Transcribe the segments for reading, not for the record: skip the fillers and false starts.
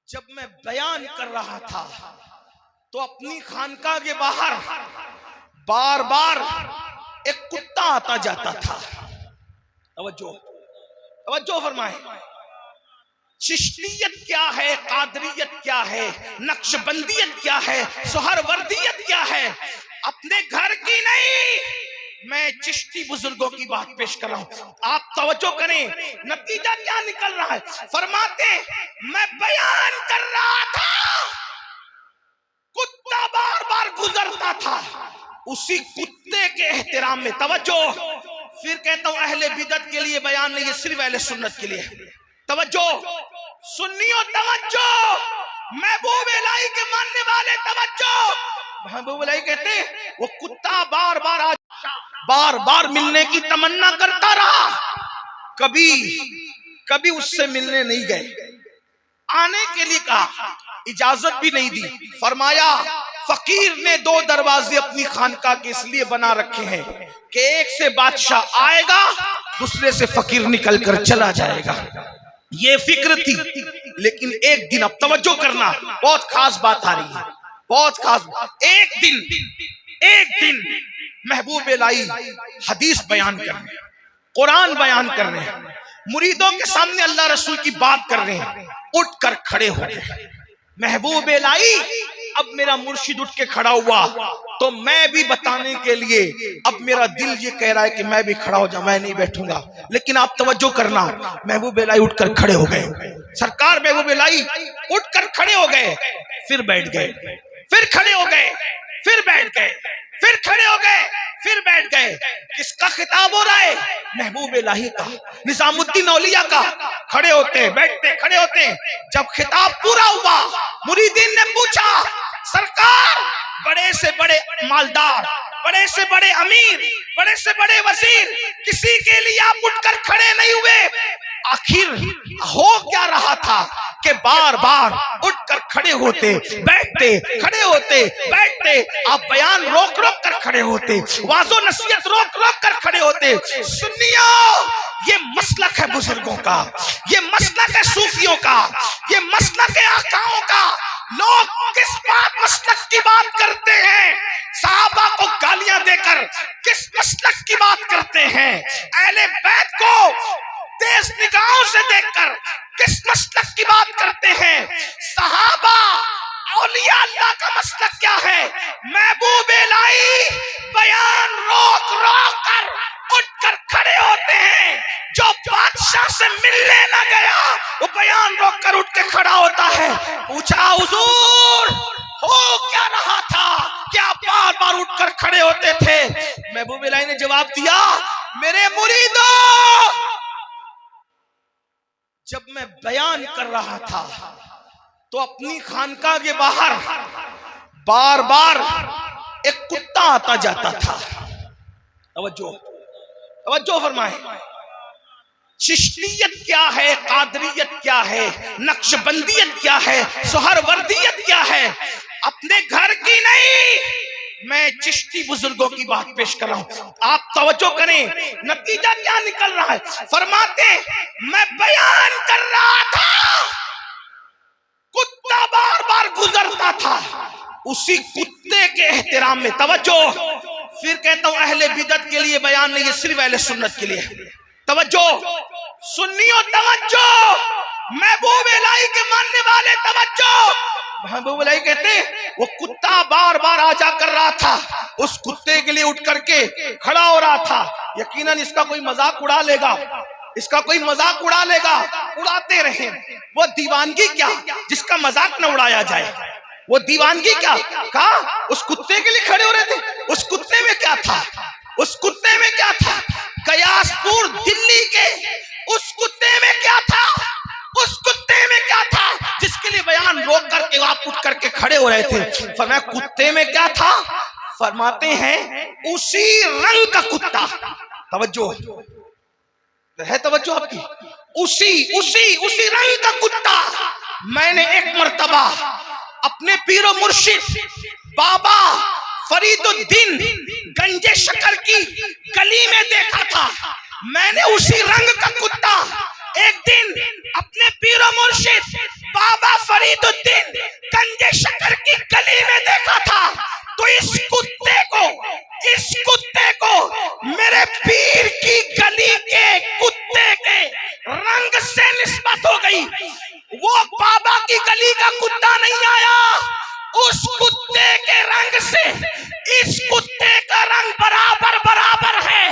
जब मैं बयान कर रहा था तो अपनी खानका के बाहर बार बार एक कुत्ता आता जाता था। तवज्जो तवज्जो फरमाए। चिश्तियत क्या है, कादरियत क्या है, नक्शबंदियत क्या है, सोहरवर्दियत क्या है, अपने घर की नहीं, मैं चिश्ती बुजुर्गों की बात पेश कर रहा हूं। आप तवज्जो करें, नतीजा क्या निकल रहा है। फरमाते मैं बयान कर रहा था, कुत्ता बार बार गुजरता था, उसी कुत्ते के एहतराम में। तवज्जो, फिर कहता हूं अहले बिदअत के लिए बयान नहीं, ये सिर्फ अहले सुन्नत के लिए। तवज्जो सुन्नियों, तवज्जो महबूब इलाही के मानने वाले, तवज्जो। महबूब इलाही कहते वो कुत्ता बार बार मिलने की तमन्ना करता रहा, कभी उससे मिलने नहीं गए, आने के लिए कहा, इजाजत भी नहीं दी। फरमाया फकीर ने दो दरवाजे अपनी खानका के इसलिए बना रखे हैं कि एक से बादशाह आएगा, दूसरे से फकीर निकल कर चला जाएगा। ये फिक्र थी। लेकिन एक दिन, अब तवज्जो करना, बहुत खास बात आ रही है, बहुत खास। एक दिन महबूब इलाही हदीस बयान कर रहे हैं, कुरान बयान कर रहे हैं, मुरीदों के सामने अल्लाह रसूल की बात कर रहे हैं, उठकर खड़े हो गए। महबूब इलाही, अब मेरा मुर्शिद उठ के खड़ा हुआ तो मैं भी बताने के लिए, अब मेरा दिल ये कह रहा है कि मैं भी खड़ा हो जाऊं, मैं नहीं बैठूंगा। लेकिन आप तवज्जो करना, महबूब इलाही उठकर खड़े हो गए। सरकार महबूब इलाही उठकर खड़े हो गए, फिर बैठ गए, फिर खड़े हो गए, फिर बैठ गए, फिर खड़े हो गए, फिर बैठ गए। किसका खिताब हो रहा है? महबूब इलाही का, निजामुद्दीन औलिया का। खड़े होते बैठते, खड़े होते। जब खिताब पूरा हुआ, मुरीदीन ने पूछा, सरकार बड़े से बड़े मालदार, बड़े से बड़े अमीर, बड़े से बड़े वजीर, किसी के लिए आप उठकर खड़े नहीं हुए, आखिर हो क्या रहा था कि बार बार उठकर खड़े होते बैठते, खड़े होते बैठते, आप बयान रोक रोक कर खड़े होते, वाजो नसीहत रोक रोक कर खड़े होते। सुन्नियों, ये मसलक है बुजुर्गों का, ये मसलक है सूफियों का, ये मसलक है आकाओं का। लोग किस मसलक की बात करते हैं? सहाबा को गालियां देकर किस मसलक की बात करते हैं? अहले बैत को तेज निगाहों से देखकर किस मसलक की बात करते हैं? सहाबा औलिया अल्लाह का मसलक क्या है? महबूब इलाही बयान रोक रोक कर उठकर खड़े होते हैं। जो बादशाह से मिलने न गया, वो बयान रोक कर उठ के खड़ा होता है। पूछा, हुजूर हो क्या रहा था, क्या बार बार उठकर खड़े होते थे? महबूब इलाही ने जवाब दिया, मेरे मुरीदों, जब मैं बयान कर रहा था तो अपनी खानका के बाहर बार बार एक कुत्ता आता जाता था। तवज्जो तवज्जो फरमाए। चिश्तियत क्या है, कादरियत क्या है, नक्शबंदियत क्या है, सोहरवर्दियत क्या है, अपने घर की नहीं, मैं चिश्ती बुजुर्गों की बात पेश कर रहा हूं। आप तवज्जो करें, नतीजा क्या निकल रहा है। फरमाते मैं बयान कर रहा था, कुत्ता बार बार गुजरता था, उसी कुत्ते के एहतराम में। तवज्जो, फिर कहता हूं अहले बिदअत के लिए बयान नहीं, ये सिर्फ अहले सुन्नत के लिए। तवज्जो सुन्नियों, तवज्जो महबूब इलाही के मानने वाले, तवज्जो। महबूब इलाही कहते वो कुत्ता बार बार आजा कर रहा था, उस कुत्ते के लिए उठ करके खड़ा हो रहा था। यकीनन इसका कोई मजाक उड़ा लेगा, इसका कोई मजाक उड़ा लेगा, उड़ाते रहे। वो दीवानगी क्या जिसका मजाक न उड़ाया जाए? वो दीवानगी क्या? कहा उस कुत्ते के लिए खड़े हो रहे थे। उस कुत्ते में क्या था? उस कुत्ते में क्या था? कयासपुर दिल्ली के उस कुत्ते में क्या था? उस कुत्ते में क्या था जिसके लिए बयान रोक करके आप उठ करके खड़े हो रहे थे? फरमाया कुत्ते में क्या था? फरमाते हैं उसी रंग का कुत्ता। तवज्जो है, तवज्जो आपकी। उसी रंग का कुत्ता मैंने एक मर्तबा अपने पीरो मुर्शिद बाबा फरीदुद्दीन गंजे शकर की गली में देखा था। मैंने उसी रंग का कुत्ता एक दिन अपने पीरो मुर्शिद बाबा फरीद रंग से निस्बत हो गई। वो बाबा की गली का कुत्ता नहीं आया, उस कुत्ते के रंग से इस कुत्ते का रंग बराबर बराबर है।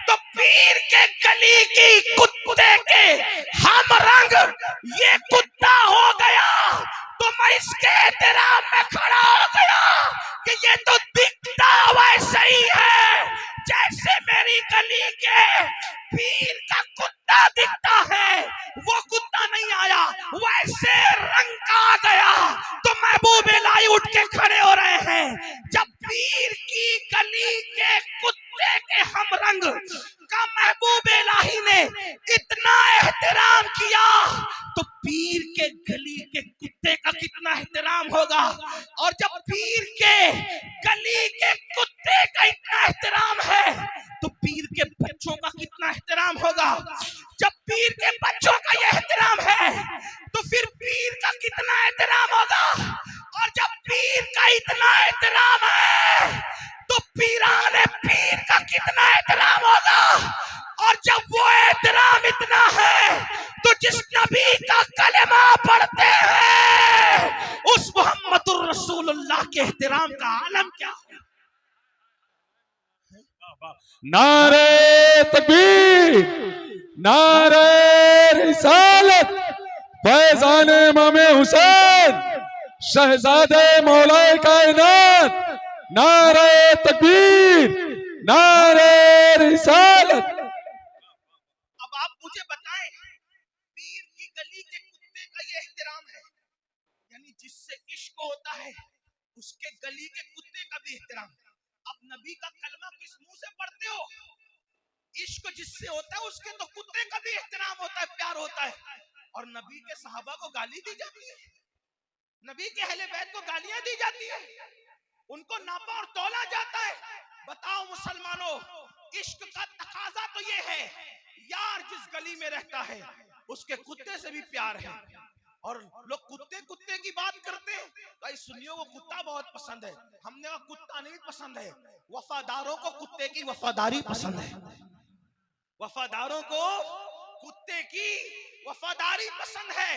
तो पीर के गली की कुत्ते के हम रंग ये कुत्ता हो गया। तो मैं इसके एहतराम में खड़ा हो गया कि ये तो दिखता वैसे ही है जैसे मेरी गली के पीर का कुत्ता दिखता है। वो कुत्ता नहीं आया, वैसे रंग का आ गया। तो महबूब इलाही उठ के खड़े हो रहे हैं। जब पीर की गली के कुत्ते के हम रंग का महबूब इलाही ने इतना एहतराम किया, तो पीर के गली के कुत्ते का कितना एहतराम होगा। और जब पीर के गली के कुत्ते का इतना एहतराम है, तो पीर के बच्चों का कितना एहतराम होगा। जब पीर के बच्चों का यह एहतराम है, तो फिर पीर का कितना एहतराम होगा। और जब पीर का इतना एहतराम है, तो पीराने पीर का कितना एहतराम होगा। और जब वो एहतराम इतना है, तो जिस नबी का कलमा पढ़ते हैं उस मोहम्मदुर रसूलुल्लाह के एहतराम का आलम क्या हो। नारे तकबीर, नारे रिसालत, फैजान इमाम हुसैन, शहजादे मौलाए कायनात, नारे तकबीर, नारे रिसालत। अब आप मुझे बताएं, पीर की गली के कुत्ते का ये एहतराम है, यानी जिससे इश्क होता है उसके गली के कुत्ते का भी एहतराम है। अब नबी का कलमा किस मुंह से पढ़ते हो? इश्क जिससे होता है उसके तो कुत्ते का भी एहतराम होता है, प्यार होता है। और नबी के सहाबा को गाली दी जाती है, नबी के अहले बैत को गालियां दी जाती है, उनको नापा और तोला जाता है। बताओ मुसलमानों, इश्क का तकाजा तो ये है, यार जिस गली में रहता है उसके कुत्ते से भी प्यार है। और लोग कुत्ते कुत्ते की बात करते हैं, भाई सुनियो वो कुत्ता बहुत पसंद है, हमने वो कुत्ता नहीं पसंद है। वफादारों को कुत्ते की वफादारी पसंद है, वफादारों को कुत्ते की वफादारी पसंद है।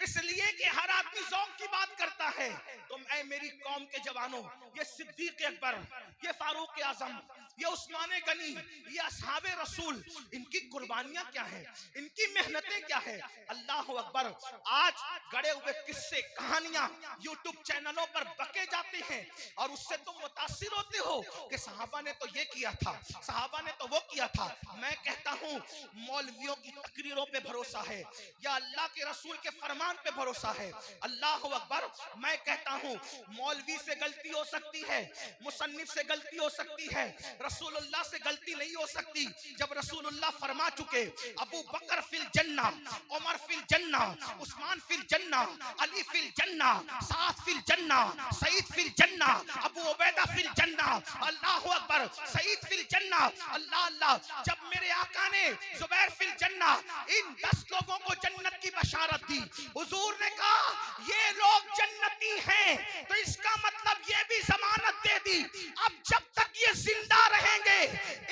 इसलिए कि हर आदमी ज़ौक़ की बात करता है। तो मैं मेरी कौम के जवानों, ये सिद्दीक़ अकबर, ये फारूक आज़म, ये उस्मान गनी, ये असहाबे रसूल, इनकी कुर्बानियां क्या है, इनकी मेहनतें क्या है। अल्लाह अकबर। आज गड़े हुए किस्से कहानियां यूट्यूब चैनलों पर बके जाते हैं और उससे तुम मुतासिर होते हो कि सहाबा ने तो ये किया था, सहाबा ने तो वो किया था। मैं कहता हूँ मौलवियों की तकरीरों पे भरोसा है या अल्लाह के रसूल के फरमान पे भरोसा है। अल्लाह अकबर। मैं कहता हूँ मौलवी से गलती हो सकती है, मुसन्निफ से गलती हो सकती है, रसूलुल्लाह से गलती नहीं हो सकती। जब रसूलुल्लाह फरमा चुके अबू बकर फिल जन्ना, उमर फिल जन्ना, उस्मान फिल जन्ना, अली फिल जन्ना, साद फिल जन्ना, सईद फिल जन्ना, अबू उबैदा फिल जन्ना, अल्लाह अकबर, सईद फिल जन्ना, अल्लाह अल्लाह। जब मेरे आका ने जुबैर फिल जन्ना, इन 10 लोगों को जन्नत की बशारत दी, हुजूर ने कहा ये लोग जन्नती हैं, तो इसका मतलब ये भी जमानत दे दी अब जब तक ये जिंदा रहेंगे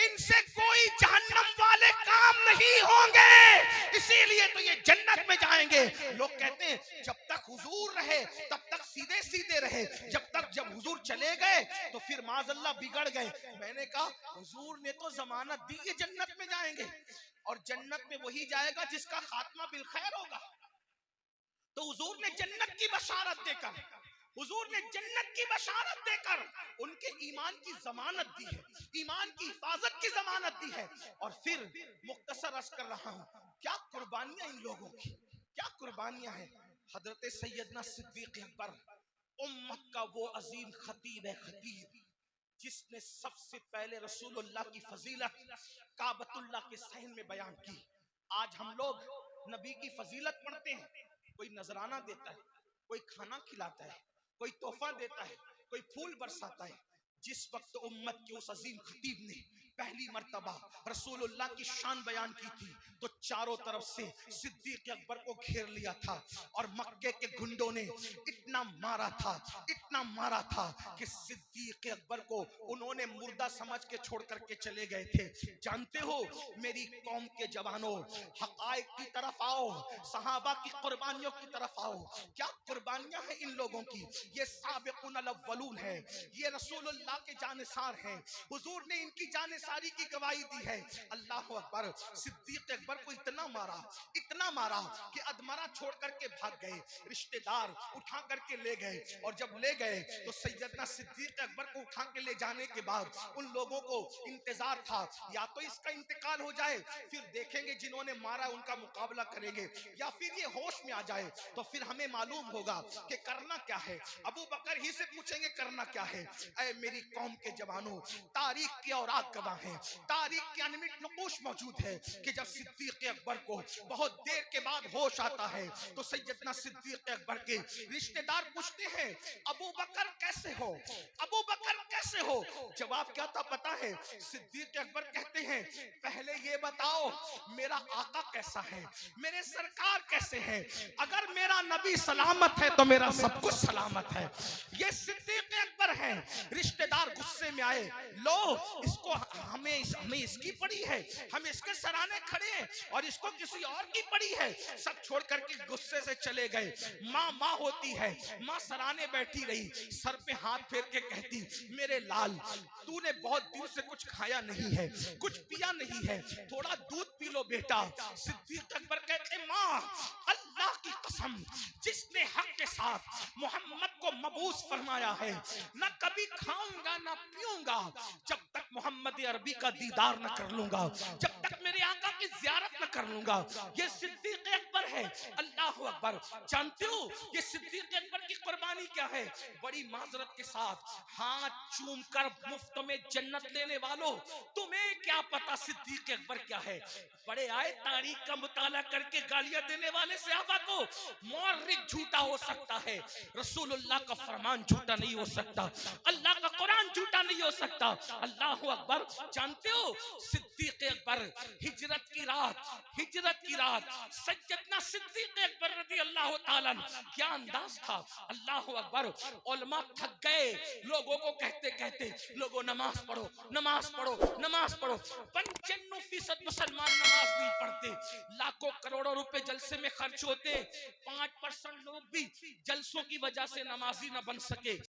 इनसे कोई जहन्नम वाले काम नहीं होंगे, इसीलिए तो ये जन्नत में जाएंगे। लोग कहते हैं जब तक हुजूर रहे तब तक सीधे सीधे रहे, जब हुजूर चले गए तो फिर माज़अल्लाह बिगड़ गए। मैंने कहा हुजूर ने तो जमानत दी ये जन्नत में जाएंगे, और जन्नत में वही जाएगा जिसका खात्मा बिल खैर होगा। तो हुजूर ने जन्नत की बशारत देकर, हुजूर ने जन्नत की बशारत देकर उनके ईमान की जमानत दी है, ईमान की हिफाजत की जमानत दी है। और फिर मुख्तसर अर्ज कर रहा हूं, क्या कुर्बानियां इन लोगों की, क्या कुर्बानियां हैं। हजरत सैयदना सिद्दीक़ अकबर, उम्मत का वो अजीम खतीब है, खतीब जिसने सबसे पहले रसूलुल्लाह की फजीलत काबतुल्लाह के सहन में बयान की। आज हम लोग नबी की फजीलत पढ़ते हैं, कोई नजराना देता है, कोई खाना खिलाता है, कोई तोहफा देता है, कोई फूल बरसाता है। जिस वक्त उम्मत के उस अजीम खतीब ने पहली मर्तबा रसूलुल्लाह की शान बयान की थी, तो चारों तरफ से सिद्दीक अकबर को घेर लिया था और मक्के के गुंडों ने इतना मारा था कि सिद्दीक अकबर को उन्होंने मुर्दा समझ के छोड़ करके चले गए थे। जानते हो मेरी कौम के जवानों, हक़ाइक़ की तरफ आओ, सहाबा की कुर्बानियों की तरफ आओ। क्या कुर्बानियां हैं इन लोगों की। ये साबिक़ुन अल-अव्वलून है, ये रसूलुल्लाह के जानिसार हैं, हुजूर ने इनकी जानिसारी की गवाही दी है। अल्लाह अकबर। सिद्दीक अकबर को इतना मारा कि अधमरा छोड़ करके भाग गए। रिश्तेदार उठा करके ले गए और जब ले गए तो सैयदना सिद्दीक अकबर को उठा के ले जाने के बाद उन लोगों को इंतजार था, या तो इसका इंतकाल हो जाए फिर देखेंगे जिन्होंने मारा उनका मुकाबला करेंगे, या फिर ये होश में आ जाए तो फिर हमें मालूम होगा कि करना क्या है। अबू बकर ही से पूछेंगे करना क्या है। ऐ मेरी कौम के जवानों, तारीख की औरात गवाह है, तारीख के अनमिट नकूश मौजूद है कि जब सिद्दीक अकबर को बहुत देर के बाद होश आता है तो सैयदना सिद्दीक अकबर के रिश्तेदार पूछते हैं अबू बकर कैसे हो, अबू बकर कैसे हो। जवाब क्या था पता है। सिद्दीक अकबर कहते हैं पहले ये बताओ मेरा आका कैसा है, मेरे सरकार कैसे हैं। अगर मेरा नबी सलामत है तो मेरा सब कुछ सलामत है। ये सिद्दीक अकबर है। रिश्तेदार गुस्से में आए, लो इसको हमें इसकी पड़ी है, हम इसके सराहने खड़े हैं और इसको किसी और की पड़ी है। सब छोड़ करके गुस्से से चले गए। माँ होती है, माँ सराहने बैठी रही, सर पे हाथ फेर के कहती मेरे लाल तूने बहुत दिन से कुछ खाया नहीं है, कुछ पिया नहीं है, थोड़ा दूध पी लो बेटा। सिद्दीक अकबर कहते माँ अल्लाह की कसम जिसने हक के साथ मोहम्मद को मबूस फरमाया है, न कभी खाऊंगा न पीऊंगा जब तक मोहम्मद अरबी का दीदार न कर लूंगा, जब तक मेरे आका की जियारत न कर लूंगा। ये सिद्दीक अकबर है। अल्लाह अकबर। जानते हो ये सिद्दीक अकबर की कुर्बानी क्या है। बड़ी माजरत के साथ हाथ चूम कर मुफ्त में जन्नत लेने वालों, तुम्हें क्या पता सिद्दीक अकबर क्या है। बड़े आए तारीख का मुताला करके गालियां देने वाले सहाबा को। मौर्रिख झूठा हो सकता है, रसूलुल्लाह का फरमान झूठा नहीं हो सकता, अल्लाह का कुरान झूठा नहीं हो सकता। अल्लाह अकबर। जानते हो सिद्दीक अकबर हिजरत की रात सैयदना सिद्दीक अकबर रज़ी अल्लाह ताला क्या अंदाज था। अल्लाह अकबर। उलमा थक गए लोगों को कहते कहते, लोगों नमाज पढ़ो 95% मुसलमान नमाज नहीं पढ़ते। लाखों करोड़ों रुपए जलसे में खर्च होते, 5% लोग भी जलसों की वजह से नमाजी न बन सके।